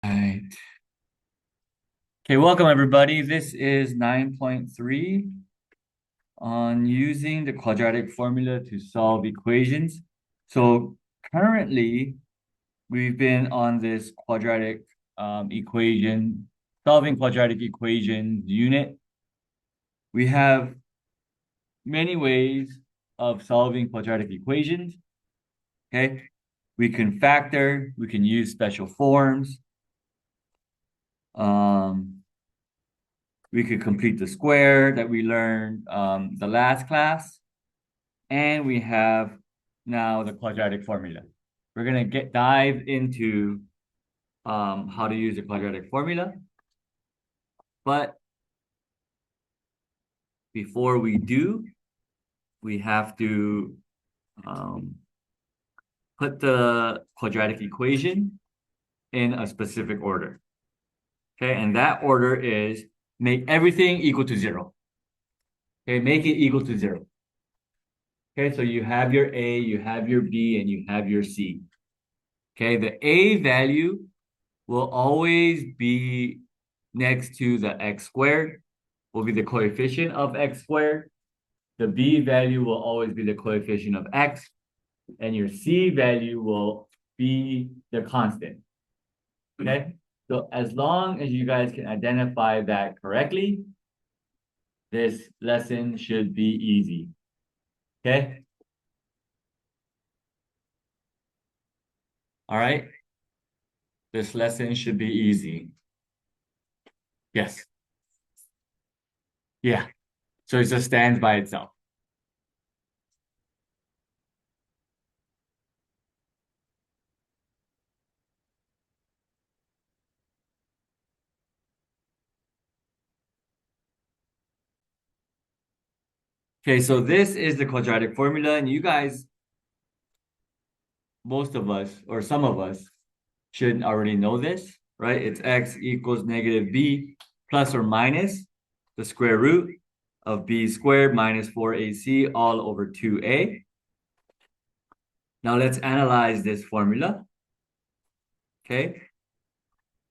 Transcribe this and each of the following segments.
Right. Okay, welcome everybody. This is 9.3 on using the quadratic formula to solve equations. So currently, we've been on this quadratic solving quadratic equations unit. We have many ways of solving quadratic equations. Okay, we can factor, we can use special forms. Um, We could complete the square that we learned the last class. And we have now the quadratic formula. We're gonna dive into how to use the quadratic formula. But before we do, we have to um, put the quadratic equation in a specific order. Okay, and that order is make everything equal to zero. Okay, make it equal to zero. Okay, so you have your A, you have your B, and you have your C. Okay, the A value will always be next to the x squared, will be the coefficient of x squared. The B value will always be the coefficient of x, and your C value will be the constant. Okay, so as long as you guys can identify that correctly, this lesson should be easy. Okay, all right, this lesson should be easy. Yes, yeah, so it just stands by itself. Okay, so this is the quadratic formula, and you guys, most of us, or some of us, should already know this, right? It's x equals negative b plus or minus the square root of b squared minus 4ac all over 2a. Now let's analyze this formula, okay?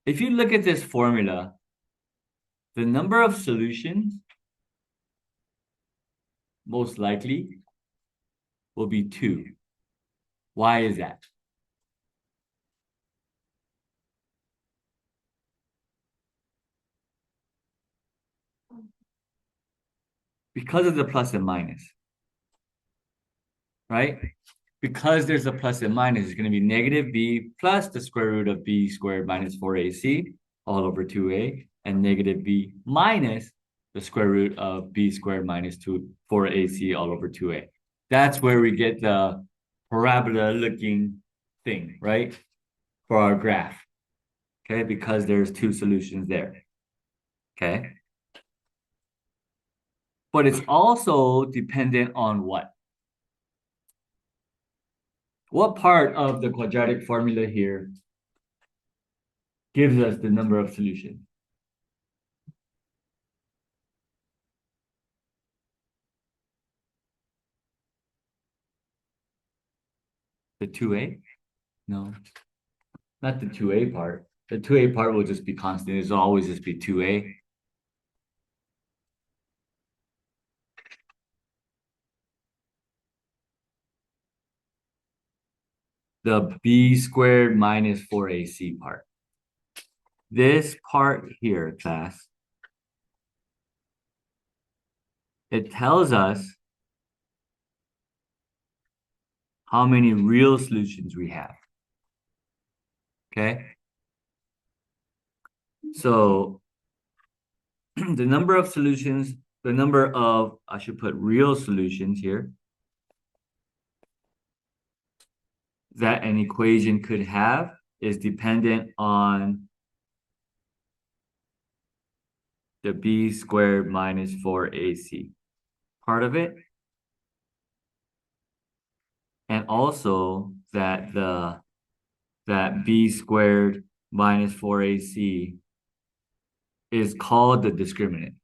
If you look at this formula, the number of solutions most likely will be 2. Why is that? Because of the plus and minus, right? Because there's a plus and minus, it's going to be negative b plus the square root of b squared minus 4ac all over 2a, and negative b minus the square root of b squared minus 4ac all over 2a. That's where we get the parabola looking thing, right? For our graph, okay? Because there's 2 solutions there, okay? But it's also dependent on what? What part of the quadratic formula here gives us the number of solutions? The 2a? No, not the 2a part. The 2a part will just be constant. It'll always just be 2a. The b squared minus 4ac part. This part here, class, it tells us how many real solutions we have. Okay? So the number of solutions, I should put real solutions here, that an equation could have is dependent on the b squared minus 4ac part of it. And also that b squared minus 4ac is called the discriminant.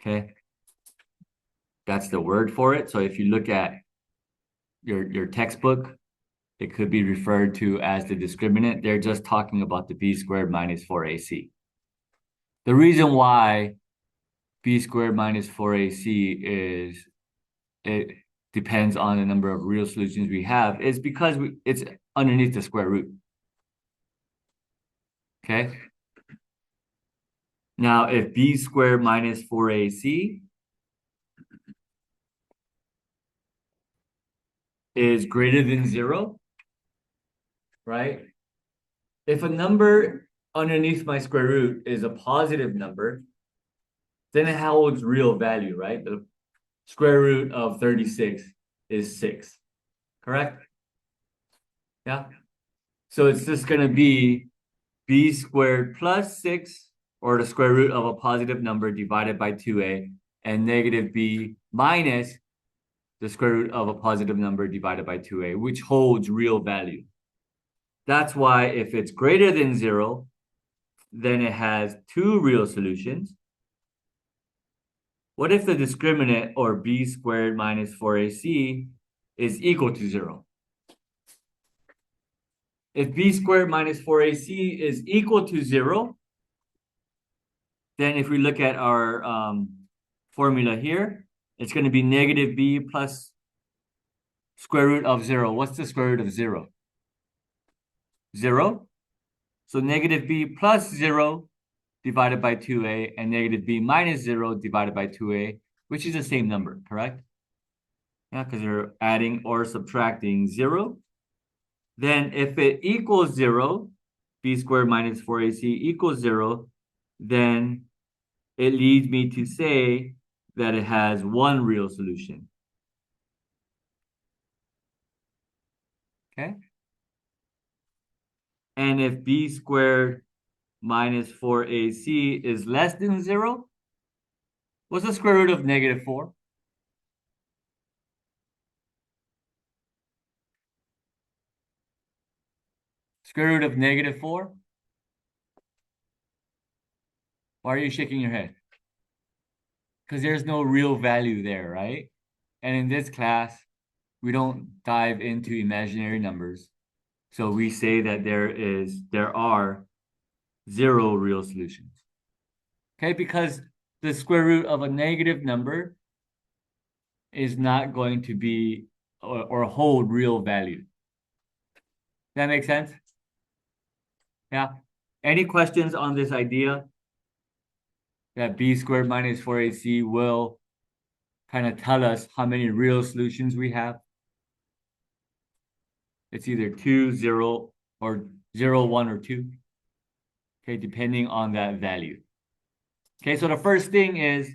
Okay? That's the word for it. So if you look at your textbook, it could be referred to as the discriminant. They're just talking about the b squared minus 4ac. The reason why b squared minus 4ac is it depends on the number of real solutions we have is because it's underneath the square root. Okay. Now, if b squared minus 4ac is greater than 0, right? If a number underneath my square root is a positive number, then it holds real value, right? The square root of 36 is 6, correct? Yeah. So it's just going to be b squared plus 6, or the square root of a positive number divided by 2a, and negative b minus the square root of a positive number divided by 2a, which holds real value. That's why if it's greater than 0, then it has two real solutions. What if the discriminant, or b squared minus 4ac, is equal to 0? If b squared minus 4ac is equal to 0, then if we look at our formula here, it's going to be negative b plus square root of 0. What's the square root of 0? 0. So negative b plus 0 divided by 2a, and negative b minus 0 divided by 2a, which is the same number, correct? Yeah, because they're adding or subtracting 0. Then if it equals 0, b squared minus 4ac equals 0, then it leads me to say that it has one real solution. Okay? And if b squared minus 4ac is less than 0, what's the square root of negative 4? Square root of negative 4? Why are you shaking your head? Because there's no real value there, right? And in this class, we don't dive into imaginary numbers. So we say that there are 0 real solutions. Okay, because the square root of a negative number is not going to be or hold real value. That make sense? Yeah. Any questions on this idea that b squared minus 4ac will kind of tell us how many real solutions we have? It's either 2, 0, or 0, 1, or 2. Okay, depending on that value. Okay, so the first thing is,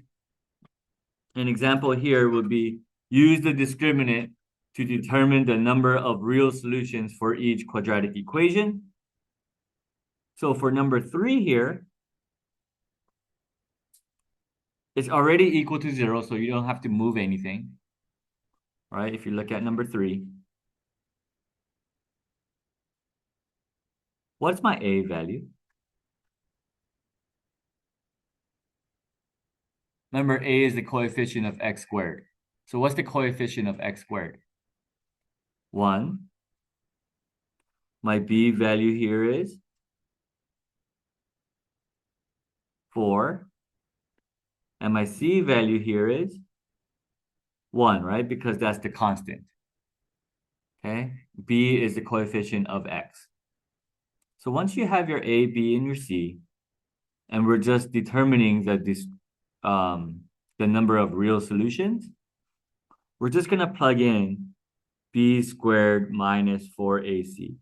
an example here would be use the discriminant to determine the number of real solutions for each quadratic equation. So for number 3 here, it's already equal to 0, so you don't have to move anything. All right, if you look at number 3. What's my a value? Remember, a is the coefficient of x squared. So what's the coefficient of x squared? 1. My b value here is 4. And my c value here is 1, right? Because that's the constant. Okay? B is the coefficient of x. So once you have your a, b, and your c, and we're just determining the number of real solutions, we're just going to plug in b squared minus 4ac.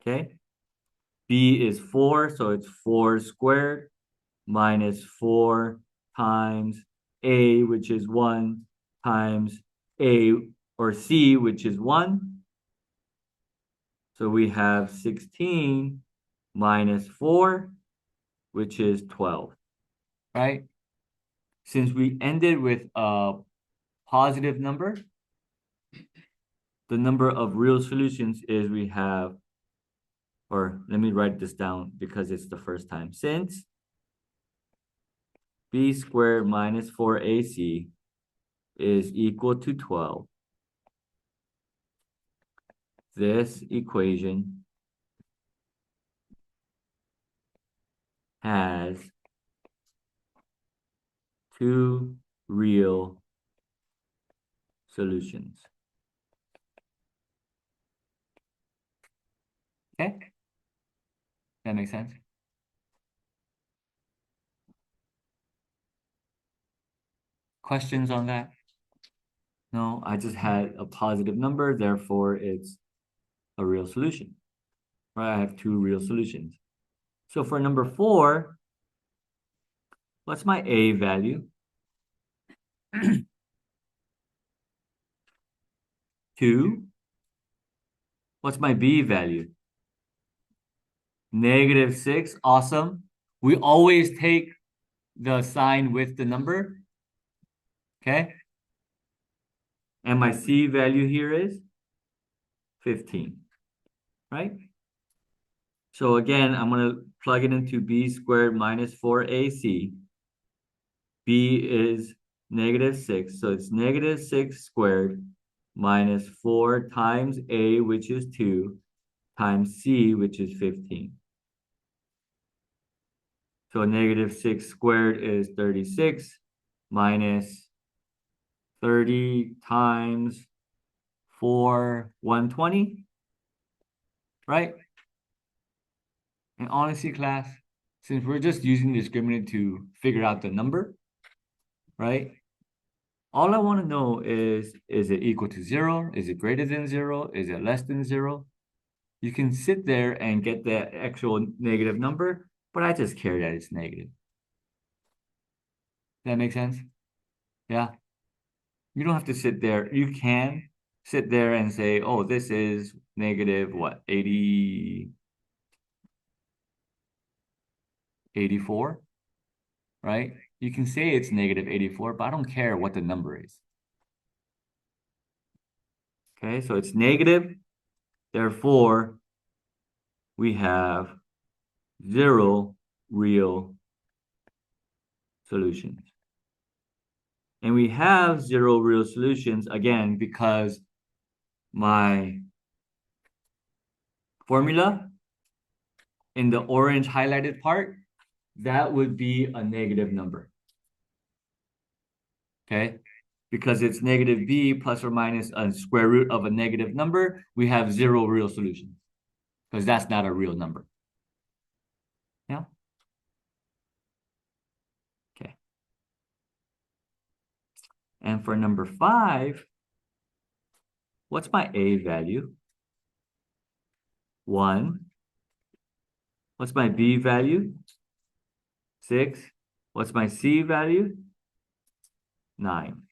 Okay? B is 4, so it's 4 squared minus 4 times a, which is 1, times a, or c, which is 1. So we have 16 minus 4, which is 12, right? Since we ended with a positive number, the number of real solutions is we have, or let me write this down because it's the first time. Since b squared minus 4ac is equal to 12, this equation has two real solutions. Okay? That makes sense? Questions on that? No, I just had a positive number, therefore it's a real solution. Right? I have two real solutions. So for number 4, what's my A value? 2. What's my B value? -6. Awesome. We always take the sign with the number. Okay. And my C value here is 15. Right? So again, I'm going to plug it into B squared minus 4AC. B is -6. So it's -6 squared minus 4 times A, which is 2, times C, which is 15. So -6 squared is 36 minus 30 times 4, 120, right? And honestly, class, since we're just using the discriminant to figure out the number, right? All I want to know is it equal to 0? Is it greater than 0? Is it less than 0? You can sit there and get the actual negative number, but I just care that it's negative. That make sense? Yeah. You don't have to sit there. You can sit there and say, oh, this is negative what? 84, right? You can say it's negative 84, but I don't care what the number is. Okay, so it's negative. Therefore, we have 0 real solutions. And we have 0 real solutions, again, because my formula in the orange highlighted part, that would be a negative number. Okay? Because it's negative b plus or minus a square root of a negative number, we have 0 real solutions. Because that's not a real number. Yeah? Okay. And for number 5, what's my A value? 1. What's my B value? 6. What's my C value? 9.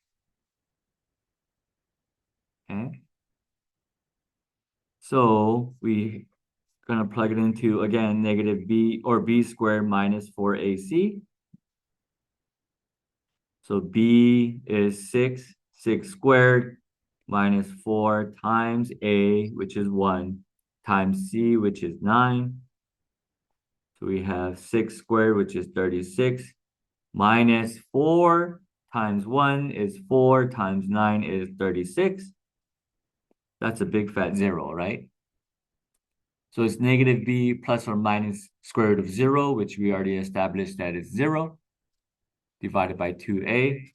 Okay. So we gonna plug it into, again, negative b or b squared minus 4ac. So b is 6 squared minus 4 times a, which is 1, times c, which is 9. So we have 6 squared, which is 36, minus 4 times 1 is 4, times 9 is 36. That's a big fat 0, right? So it's negative b plus or minus square root of 0, which we already established that is 0, divided by 2a.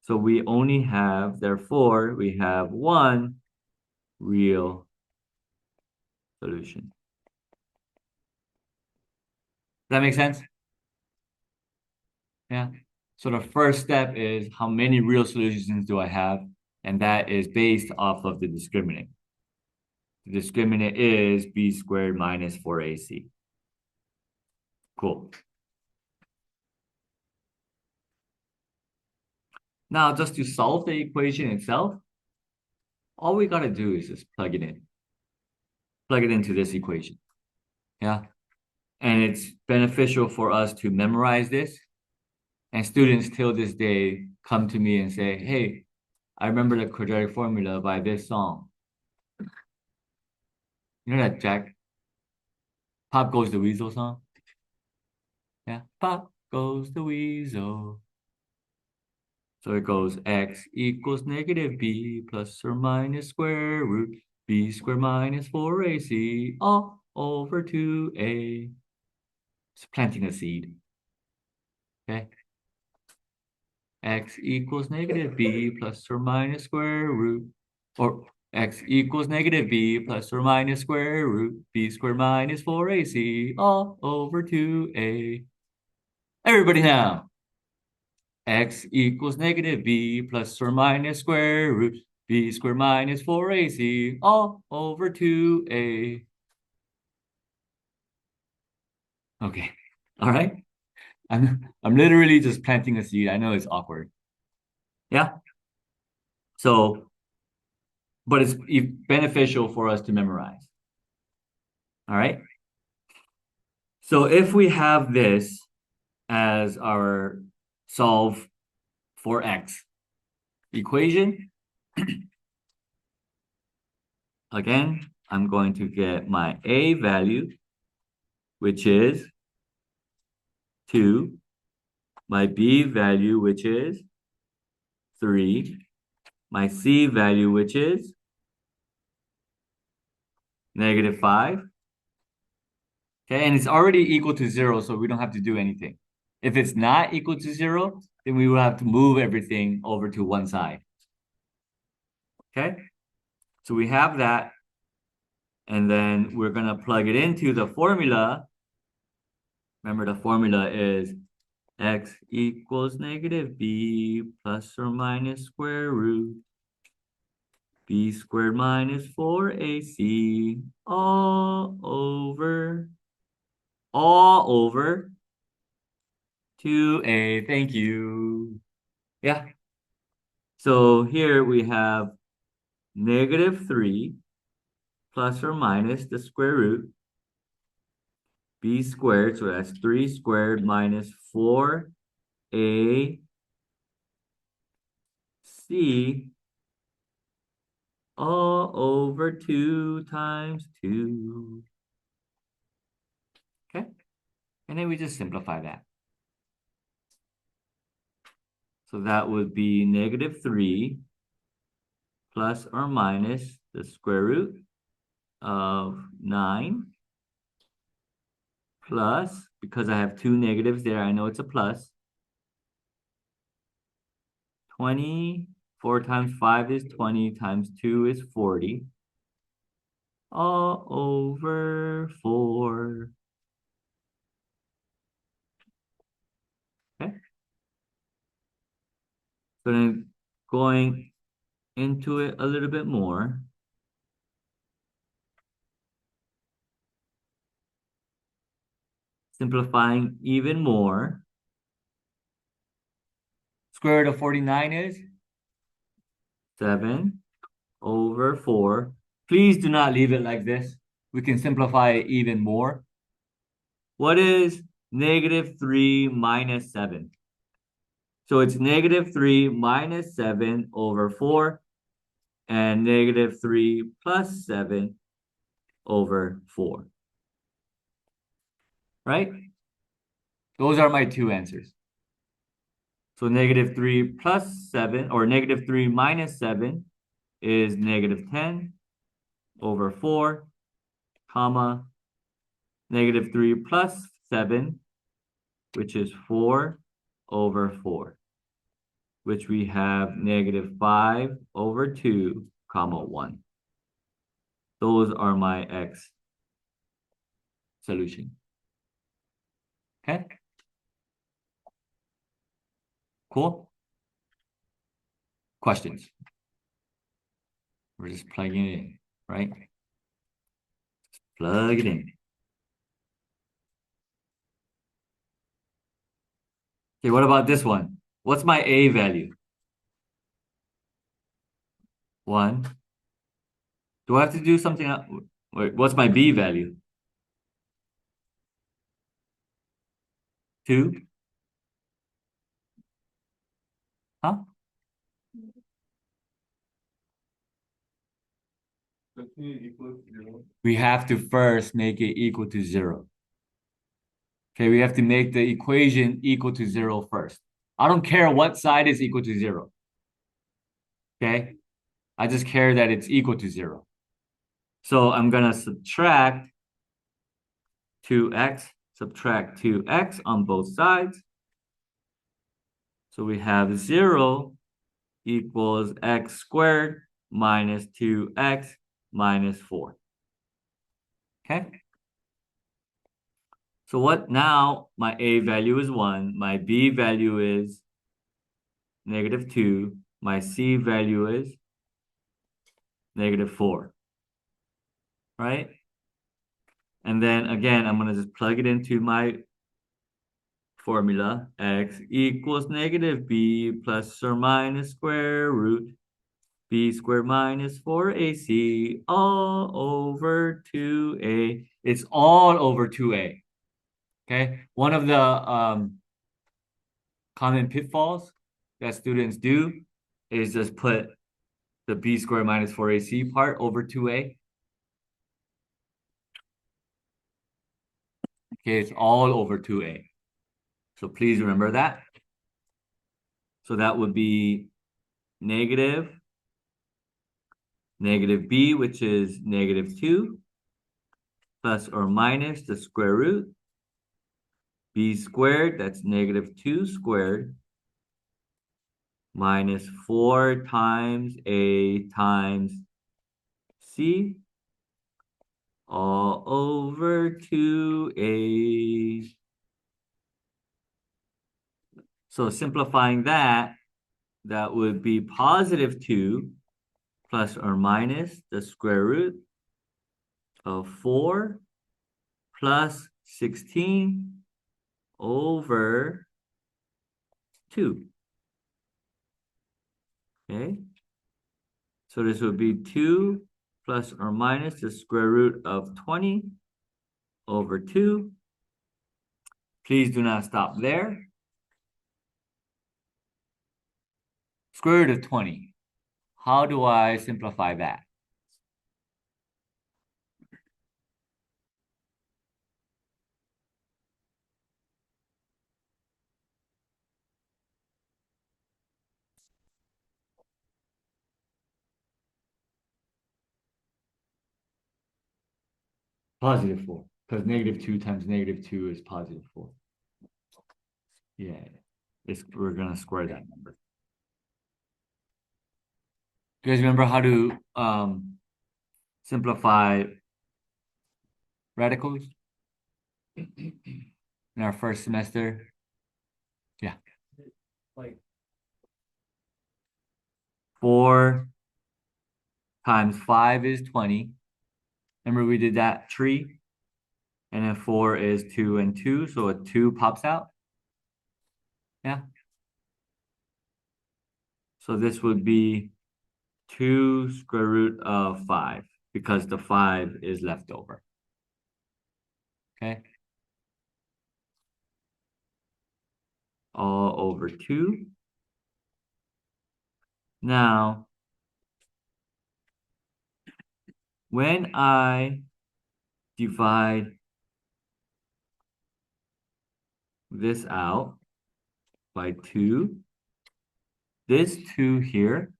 So we only have, therefore, we have 1 real solution. Does that make sense? Yeah. So the first step is how many real solutions do I have? And that is based off of the discriminant. The discriminant is b squared minus 4ac. Cool. Now, just to solve the equation itself, all we got to do is just plug it in. Plug it into this equation. Yeah. And it's beneficial for us to memorize this. And students till this day come to me and say, hey, I remember the quadratic formula by this song. You know that Jack? Pop Goes the Weasel song? Yeah. Pop goes the weasel. So it goes x equals negative b plus or minus square root B squared minus 4AC all over 2A. It's planting a seed. Okay. X equals negative B plus or minus square root, or X equals negative B plus or minus square root B squared minus 4AC all over 2A. Everybody now. X equals negative B plus or minus square root B squared minus 4AC all over 2A. Okay. All right. I'm literally just planting a seed. I know it's awkward. Yeah. So, but it's beneficial for us to memorize. All right. So if we have this as our solve for X equation, again, I'm going to get my A value, which is 2, my B value, which is 3, my C value, which is negative 5. Okay, and it's already equal to 0, so we don't have to do anything. If it's not equal to 0, then we will have to move everything over to one side. Okay, so we have that, and then we're going to plug it into the formula. Remember, the formula is X equals negative B plus or minus square root B squared minus 4AC all over 2A. Thank you. Yeah. So here we have negative 3 plus or minus the square root B squared. So that's 3 squared minus 4AC all over 2 times 2. Okay. And then we just simplify that. So that would be negative 3 plus or minus the square root of 9 plus, because I have 2 negatives there, I know it's a plus. 24 times 5 is 20 times 2 is 40 all over 4. Okay. So then going into it a little bit more, simplifying even more. Square root of 49 is 7 over 4. Please do not leave it like this. We can simplify it even more. What is negative 3 minus 7? So it's negative 3 minus 7 over 4 and negative 3 plus 7 over 4. Right? Those are my two answers. So negative 3 plus 7, or negative 3 minus 7 is negative 10 over 4, comma, negative 3 plus 7, which is 4 over 4, which we have negative 5 over 2, comma 1. Those are my X solution. Okay? Cool? Questions? We're just plugging it in, right? Just plug it in. Okay, what about this one? What's my A value? 1. Do I have to do something else? Wait, what's my B value? 2? Huh? We have to first make it equal to 0. Okay, we have to make the equation equal to 0 first. I don't care what side is equal to 0. Okay? I just care that it's equal to 0. So I'm gonna subtract 2x, subtract 2x on both sides. So we have 0 equals x squared minus 2x minus 4. Okay? So what now? My a value is 1. My b value is -2. My c value is -4. Right? And then again, I'm going to just plug it into my formula. X equals -b plus or minus square root b squared minus 4ac all over 2a. It's all over 2a. Okay. One of the common pitfalls that students do is just put the b squared minus 4ac part over 2a. Okay, it's all over 2a. So please remember that. So that would be negative b, which is -2, plus or minus the square root, b squared, that's -2 squared, minus 4 times a times c, all over 2a. So simplifying that, that would be +2 plus or minus the square root of 4 plus 16 over 2. Okay? So this would be 2 plus or minus the square root of 20 over 2. Please do not stop there. Square root of 20. How do I simplify that? +4. Because -2 times -2 is +4. Yeah. We're going to square that number. Do you guys remember how to simplify radicals in our first semester? Yeah. Like 4 times 5 is 20. Remember we did that tree? And then 4 is 2 and 2, so a 2 pops out. Yeah. So this would be 2 square root of 5 because the 5 is left over. Okay. All over 2. Now, when I divide this out by 2, this 2 here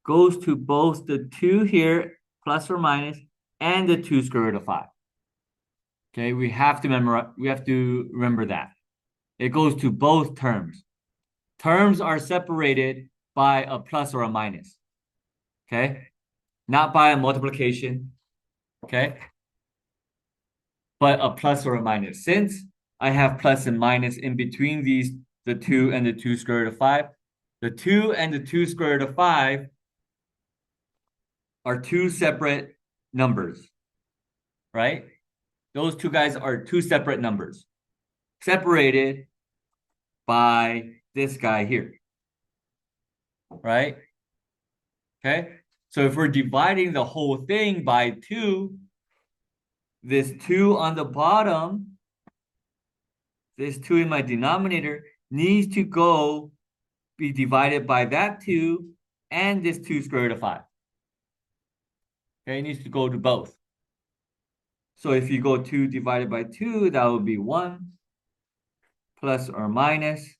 goes to both the 2 here, plus or minus, and the 2 square root of 5. Okay, we have to remember that. It goes to both terms. Terms are separated by a plus or a minus. Okay? Not by a multiplication. Okay? But a plus or a minus. Since I have plus and minus in between these, the 2 and the 2 square root of 5, the 2 and the 2 square root of 5 are two separate numbers, right? Those two guys are two separate numbers, separated by this guy here, right? Okay, so if we're dividing the whole thing by 2, this 2 on the bottom, this 2 in my denominator needs to go be divided by that 2 and this 2 square root of 5. Okay, it needs to go to both. So if you go 2 divided by 2, that would be 1 plus or minus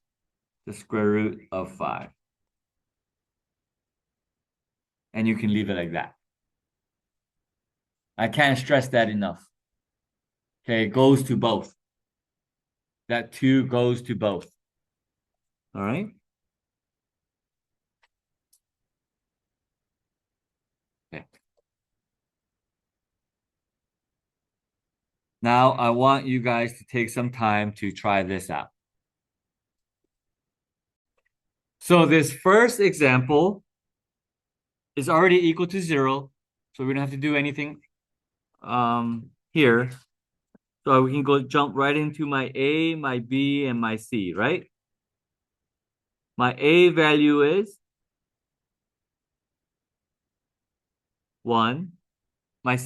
the square root of 5. And you can leave it like that. I can't stress that enough. Okay, it goes to both. That 2 goes to both. All right? Okay. Now I want you guys to take some time to try this out. So this first example is already equal to 0. So we don't have to do anything here. So we can go jump right into my A, my B, and my C, right? My A value is 1. My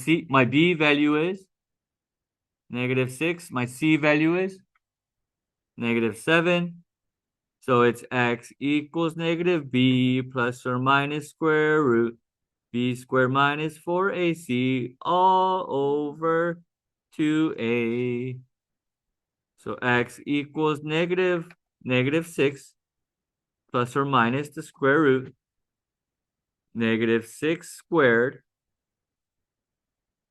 B value is -6. My C value is -7. So it's x equals negative b plus or minus square root b squared minus 4ac all over 2a. So x equals -6 plus or minus the square root -6 squared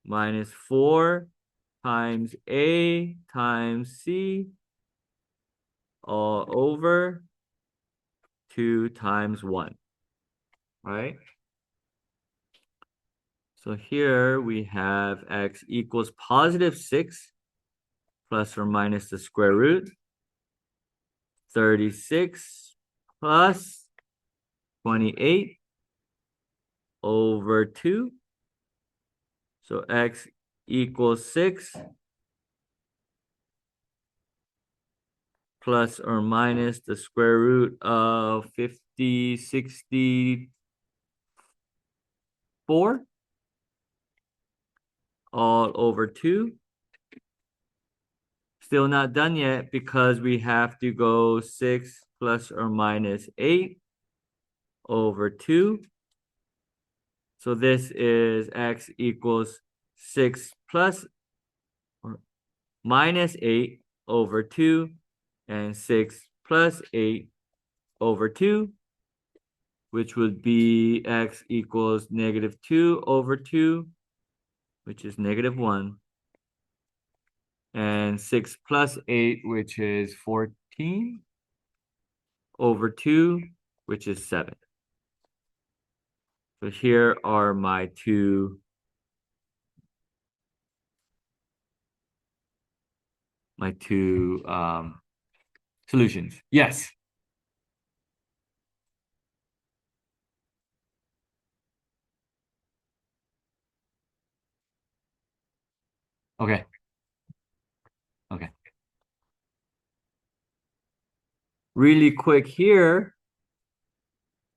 minus 4 times a times c all over 2 times 1, right? So here we have x equals +6 plus or minus the square root 36 plus 28 over 2. So x equals 6 plus or minus the square root of 64 all over 2. Still not done yet because we have to go 6 plus or minus 8 over 2. So this is x equals 6 plus or minus 8 over 2 and 6 plus 8 over 2, which would be x equals -2 over 2, which is -1, and 6 plus 8, which is 14 over 2, which is 7. So here are my two solutions. Yes. Okay. Okay. Really quick here,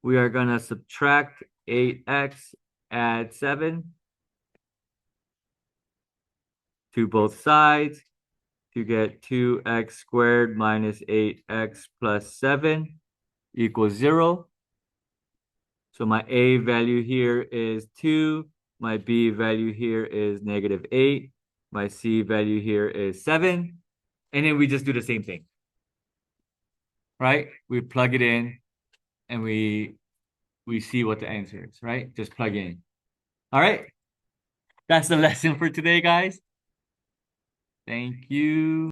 we are going to subtract 8x, add 7 to both sides to get 2x squared minus 8x plus 7 equals 0. So my A value here is 2. My B value here is -8. My C value here is 7. And then we just do the same thing, right? We plug it in and we see what the answer is, right? Just plug in. All right. That's the lesson for today, guys. Thank you.